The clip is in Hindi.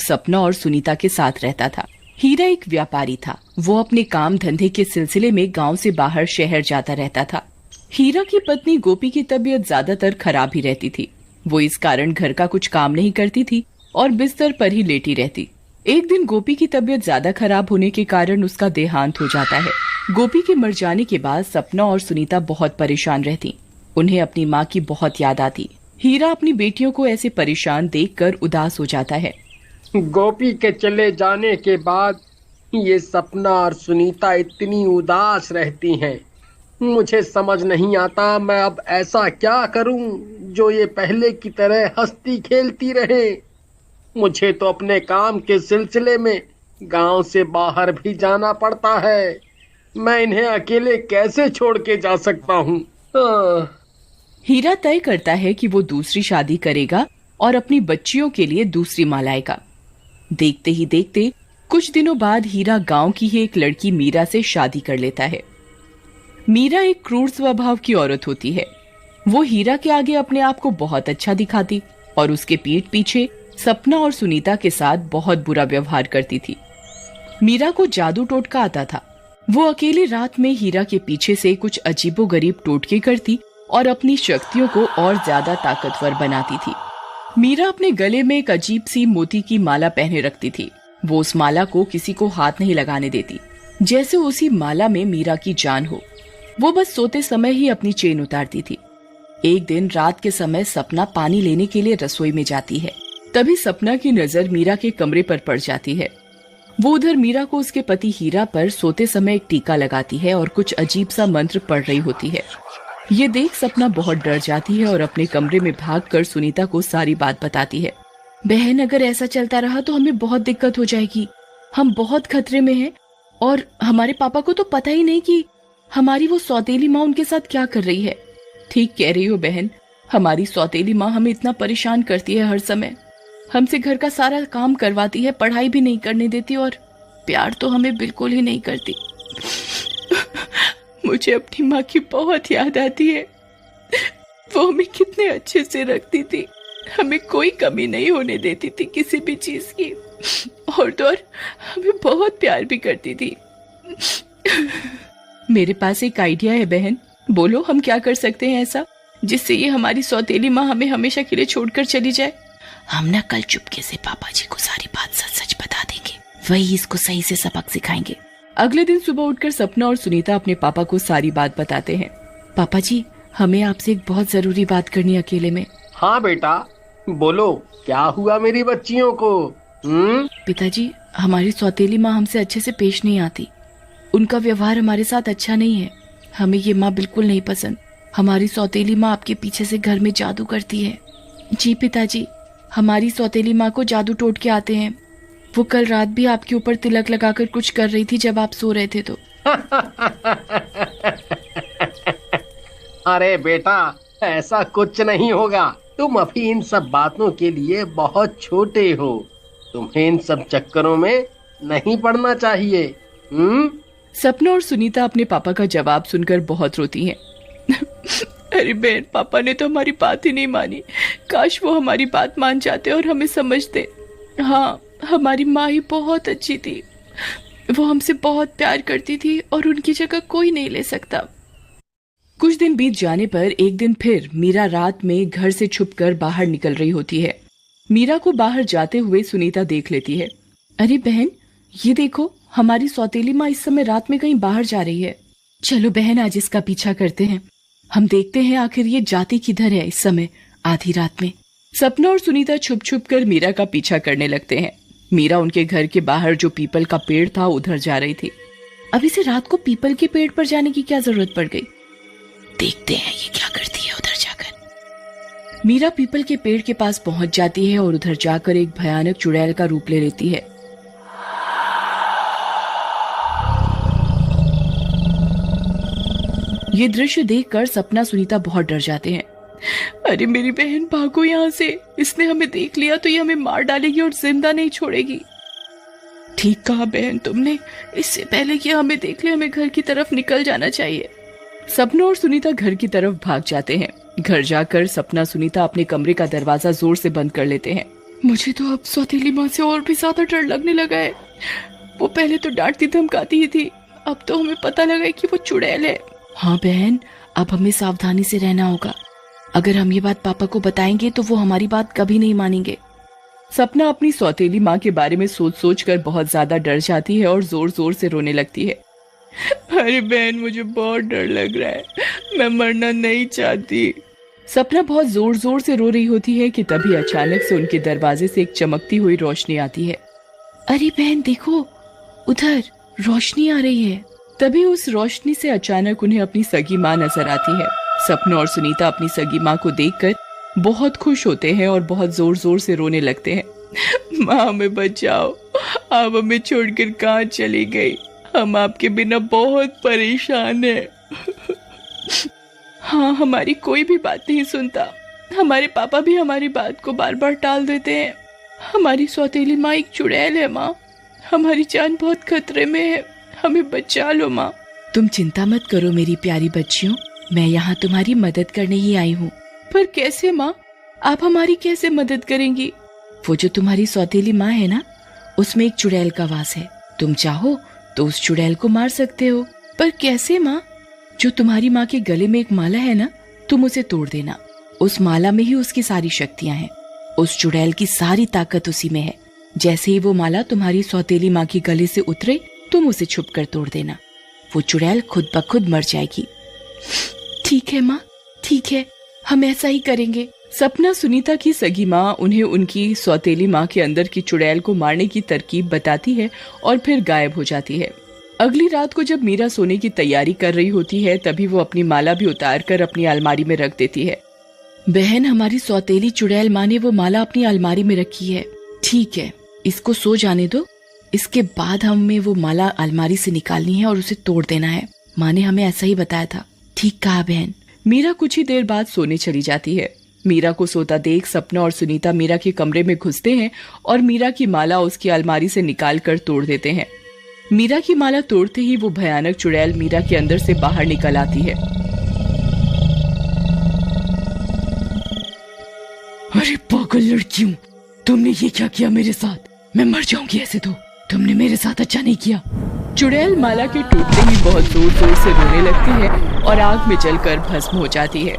सपना और सुनीता के साथ रहता था। हीरा एक व्यापारी था। वो अपने काम धंधे के सिलसिले में गांव से बाहर शहर जाता रहता था। हीरा की पत्नी गोपी की तबीयत ज्यादातर खराब ही रहती थी। वो इस कारण घर का कुछ काम नहीं करती थी और बिस्तर पर ही लेटी रहती। एक दिन गोपी की तबीयत ज्यादा खराब होने के कारण उसका देहांत हो जाता है। गोपी के मर जाने के बाद सपना और सुनीता बहुत परेशान रहती। उन्हें अपनी माँ की बहुत याद आती। हीरा अपनी बेटियों को ऐसे परेशान देखकर उदास हो जाता है। गोपी के चले जाने के बाद ये सपना और सुनीता इतनी उदास रहती हैं। मुझे समझ नहीं आता मैं अब ऐसा क्या करूं जो ये पहले की तरह हंसती खेलती रहे। मुझे तो अपने काम के सिलसिले में गांव से बाहर भी जाना पड़ता है। मैं इन्हें अकेले कैसे छोड़ के जा सकता हूँ। हीरा तय करता है कि वो दूसरी शादी करेगा और अपनी बच्चियों के लिए दूसरी माँ लाएगा। देखते ही देखते कुछ दिनों बाद हीरा गांव की ही एक लड़की मीरा से शादी कर लेता है। मीरा एक क्रूर स्वभाव की औरत होती है। वो हीरा के आगे अपने आप को बहुत अच्छा दिखाती और उसके पीठ पीछे सपना और सुनीता के साथ बहुत बुरा व्यवहार करती थी। मीरा को जादू टोटका आता था। वो अकेले रात में हीरा के पीछे से कुछ अजीबोगरीब टोटके करती और अपनी शक्तियों को और ज्यादा ताकतवर बनाती थी। मीरा अपने गले में एक अजीब सी मोती की माला पहने रखती थी। वो उस माला को किसी को हाथ नहीं लगाने देती, जैसे उसी माला में मीरा की जान हो। वो बस सोते समय ही अपनी चेन उतारती थी। एक दिन रात के समय सपना पानी लेने के लिए रसोई में जाती है। तभी सपना की नजर मीरा के कमरे पर पड़ जाती है। वो उधर मीरा को उसके पति हीरा पर सोते समय एक टीका लगाती है और कुछ अजीब सा मंत्र पढ़ रही होती है। ये देख सपना बहुत डर जाती है और अपने कमरे में भागकर सुनीता को सारी बात बताती है। बहन, अगर ऐसा चलता रहा तो हमें बहुत दिक्कत हो जाएगी। हम बहुत खतरे में हैं और हमारे पापा को तो पता ही नहीं कि हमारी वो सौतेली माँ उनके साथ क्या कर रही है। ठीक कह रही हो बहन, हमारी सौतेली माँ हमें इतना परेशान करती है हर समय। हमसे घर का सारा काम करवाती है, पढ़ाई भी नहीं करने देती और प्यार तो हमें बिल्कुल ही नहीं करती। मुझे अपनी माँ की बहुत याद आती है। वो हमें कितने अच्छे से रखती थी, हमें कोई कमी नहीं होने देती थी किसी भी चीज की, और तो और हमें बहुत प्यार भी करती थी। मेरे पास एक आइडिया है बहन, बोलो हम क्या कर सकते हैं ऐसा जिससे ये हमारी सौतेली माँ हमें हमेशा के लिए छोड़कर चली जाए। हम ना कल चुपके से पापा जी को सारी बात सच सच बता देंगे, वही इसको सही से सबक सिखाएंगे। अगले दिन सुबह उठकर सपना और सुनीता अपने पापा को सारी बात बताते हैं। पापा जी, हमें आपसे एक बहुत जरूरी बात करनी है अकेले में। हाँ बेटा, बोलो क्या हुआ मेरी बच्चियों को। पिताजी, हमारी सौतेली माँ हमसे अच्छे से पेश नहीं आती। उनका व्यवहार हमारे साथ अच्छा नहीं है। हमें ये माँ बिल्कुल नहीं पसंद। हमारी सौतेली माँ आपके पीछे से घर में जादू करती है। जी पिताजी, हमारी सौतेली माँ को जादू टोटके आते हैं। वो कल रात भी आपके ऊपर तिलक लगाकर कुछ कर रही थी जब आप सो रहे थे तो। अरे बेटा, ऐसा कुछ नहीं होगा। तुम अभी इन सब बातों के लिए बहुत छोटे हो। तुम्हें इन सब चक्करों में नहीं पड़ना चाहिए। सपना और सुनीता अपने पापा का जवाब सुनकर बहुत रोती हैं। अरे बहन, पापा ने तो हमारी बात ही नहीं मानी। काश वो हमारी बात मान जाते और हमें समझते। हाँ, हमारी माँ ही बहुत अच्छी थी। वो हमसे बहुत प्यार करती थी और उनकी जगह कोई नहीं ले सकता। कुछ दिन बीत जाने पर एक दिन फिर मीरा रात में घर से छुपकर बाहर निकल रही होती है। मीरा को बाहर जाते हुए सुनीता देख लेती है। अरे बहन, ये देखो, हमारी सौतेली माँ इस समय रात में कहीं बाहर जा रही है। चलो बहन, आज इसका पीछा करते हैं। हम देखते हैं आखिर ये जाती किधर है इस समय आधी रात में। सपना और सुनीता छुप छुप कर मीरा का पीछा करने लगते हैं। मीरा उनके घर के बाहर जो पीपल का पेड़ था उधर जा रही थी। अब इसे रात को पीपल के पेड़ पर जाने की क्या जरूरत पड़ गई। देखते हैं ये क्या करती है उधर जाकर। मीरा पीपल के पेड़ के पास पहुंच जाती है और उधर जाकर एक भयानक चुड़ैल का रूप ले लेती है। ये दृश्य देखकर सपना सुनीता बहुत डर जाते हैं। अरे मेरी बहन, भागो यहाँ से। इसने हमें देख लिया तो ये हमें मार डालेगी और जिंदा नहीं छोड़ेगी। ठीक कहा बहन तुमने, इससे पहले कि हमें देख ले हमें घर की तरफ निकल जाना चाहिए। सपना और सुनीता घर की तरफ भाग जाते हैं। घर जाकर सपना सुनीता अपने कमरे का दरवाजा जोर से बंद कर लेते हैं। मुझे तो अब सौतेली माँ से और भी ज्यादा डर लगने लगा है। वो पहले तो डांटती धमकाती ही थी, अब तो हमें पता लगा है कि वो चुड़ैल है। हाँ बहन, अब हमें सावधानी से रहना होगा। अगर हम ये बात पापा को बताएंगे तो वो हमारी बात कभी नहीं मानेंगे। सपना अपनी सौतेली माँ के बारे में सोच सोच कर बहुत ज्यादा डर जाती है और जोर जोर से रोने लगती है। अरे बहन, मुझे बहुत डर लग रहा है, मैं मरना नहीं चाहती। सपना बहुत जोर जोर से रो रही होती है कि तभी अचानक से उनके दरवाजे से एक चमकती हुई रोशनी आती है। अरे बहन देखो, उधर रोशनी आ रही है। तभी उस रोशनी से अचानक उन्हें अपनी सगी माँ नजर आती है। सपना और सुनीता अपनी सगी माँ को देखकर बहुत खुश होते हैं और बहुत जोर जोर से रोने लगते हैं। माँ हमें बचाओ, आप हमें छोड़कर कहाँ चली गई, हम आपके बिना बहुत परेशान हैं। हाँ, हमारी कोई भी बात नहीं सुनता, हमारे पापा भी हमारी बात को बार बार टाल देते हैं। हमारी सौतेली माँ एक चुड़ैल है माँ, हमारी जान बहुत खतरे में है, हमें बचा लो माँ। तुम चिंता मत करो मेरी प्यारी बच्चियों, मैं यहाँ तुम्हारी मदद करने ही आई हूँ। पर कैसे माँ, आप हमारी कैसे मदद करेंगी? वो जो तुम्हारी सौतेली माँ है ना, उसमें एक चुड़ैल का वास है। तुम चाहो तो उस चुड़ैल को मार सकते हो। पर कैसे माँ? जो तुम्हारी माँ के गले में एक माला है ना, तुम उसे तोड़ देना। उस माला में ही उसकी सारी शक्तियाँ हैं। उस चुड़ैल की सारी ताकत उसी में है। जैसे ही वो माला तुम्हारी सौतेली माँ के गले से उतरे, तुम उसे छुप कर तोड़ देना। वो चुड़ैल खुद ब खुद मर जाएगी। ठीक है माँ, ठीक है, हम ऐसा ही करेंगे। सपना सुनीता की सगी माँ उन्हें उनकी सौतेली माँ के अंदर की चुड़ैल को मारने की तरकीब बताती है और फिर गायब हो जाती है। अगली रात को जब मीरा सोने की तैयारी कर रही होती है, तभी वो अपनी माला भी उतार कर अपनी अलमारी में रख देती है। बहन, हमारी सौतेली चुड़ैल माँ ने वो माला अपनी अलमारी में रखी है। ठीक है, इसको सो जाने दो। इसके बाद हमें वो माला अलमारी से निकालनी है और उसे तोड़ देना है। माँ ने हमें ऐसा ही बताया था। ठीक कहा बहन। मीरा कुछ ही देर बाद सोने चली जाती है। मीरा को सोता देख सपना और सुनीता मीरा के कमरे में घुसते हैं और मीरा की माला उसकी अलमारी से निकाल कर तोड़ देते हैं। मीरा की माला तोड़ते ही वो भयानक चुड़ैल मीरा के अंदर से बाहर निकल आती है। अरे पागल लड़कियों, तुमने ये क्या किया मेरे साथ? मैं मर जाऊंगी ऐसे तो। तुमने मेरे साथ अच्छा नहीं किया। चुड़ैल माला के टूटते ही बहुत जोर जोर से रोने लगती है और आग में जलकर भस्म हो जाती है।